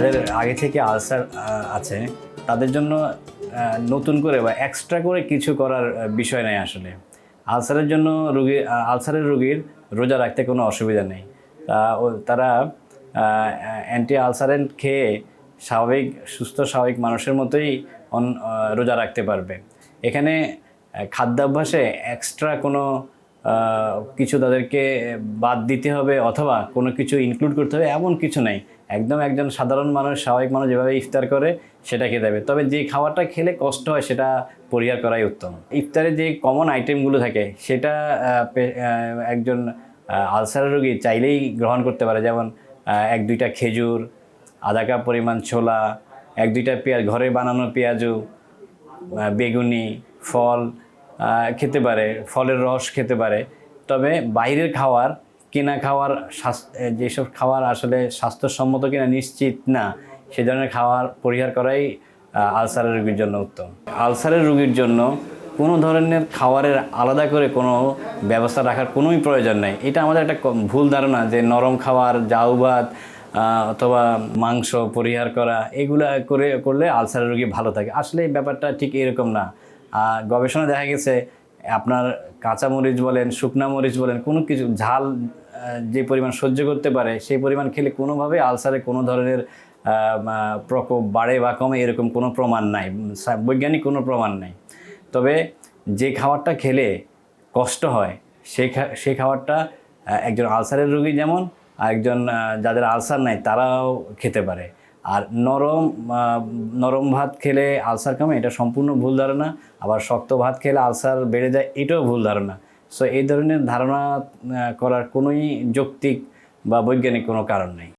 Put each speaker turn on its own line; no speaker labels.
যাদের আগে থেকে আলসার আছে তাদের জন্য নতুন করে বা এক্সট্রা করে কিছু করার বিষয় নেই আসলে। আলসারের জন্য আলসারের রোগীর রোজা রাখতে কোনো অসুবিধা নেই। তারা অ্যান্টি আলসারেন্ট খেয়ে স্বাভাবিক সুস্থ স্বাভাবিক মানুষের মতোই রোজা রাখতে পারবে। এখানে খাদ্যাভ্যাসে এক্সট্রা কোনো কিছু তাদেরকে বাদ দিতে হবে অথবা কোনো কিছু ইনক্লুড করতে হবে এমন কিছু নেই। একদম একজন সাধারণ মানুষ স্বাভাবিক মানুষ যেভাবে ইফতার করে সেটা খেতে হবে। তবে যে খাবারটা খেলে কষ্ট হয় সেটা পরিহার করাই উত্তম। ইফতারে যে কমন আইটেমগুলো থাকে সেটা একজন আলসারের রোগী চাইলেই গ্রহণ করতে পারে। যেমন 1-2টা খেজুর, আধা কাপ পরিমাণ ছোলা, 1-2টা পেঁয়াজ, ঘরে বানানো পেঁয়াজু, বেগুনি, ফল খেতে পারে, ফলের রস খেতে পারে। তবে বাইরের খাওয়ার, কেনা খাওয়ার, যেসব খাবার আসলে স্বাস্থ্যসম্মত কিনা নিশ্চিত না, সে ধরনের খাবার পরিহার করাই আলসারের রোগীর জন্য উত্তম। আলসারের রোগীর জন্য কোনো ধরনের খাবারের আলাদা করে কোনো ব্যবস্থা রাখার কোনোই প্রয়োজন নেই। এটা আমাদের একটা ভুল ধারণা যে নরম খাবার, জাউ ভাত অথবা মাংস পরিহার করা এগুলা করলে আলসারের রোগী ভালো থাকে। আসলে এই ব্যাপারটা ঠিক এরকম না। গবেষণা দেখা গেছে আপনার কাঁচামরিচ বলেন, শুকনা মরিচ বলেন, কোনো কিছু ঝাল যে পরিমাণ সহ্য করতে পারে সেই পরিমাণ খেলে কোনোভাবে আলসারে কোনো ধরনের প্রকোপ বাড়ে বা কমে এরকম কোনো প্রমাণ নাই, বৈজ্ঞানিক কোনো প্রমাণ নাই। তবে যে খাবারটা খেলে কষ্ট হয় সেই খাবারটা একজন আলসারের রোগী যেমন একজন যাদের আলসার নাই তারাও খেতে পারে। আর নরম ভাত খেলে আলসার কমে এটা সম্পূর্ণ ভুল ধারণা। আবার শক্ত ভাত খেলে আলসার বেড়ে যায় এটাও ভুল ধারণা। সো এই ধরনের ধারণা করার কোনোই যৌক্তিক বা বৈজ্ঞানিক কোনো কারণ নেই।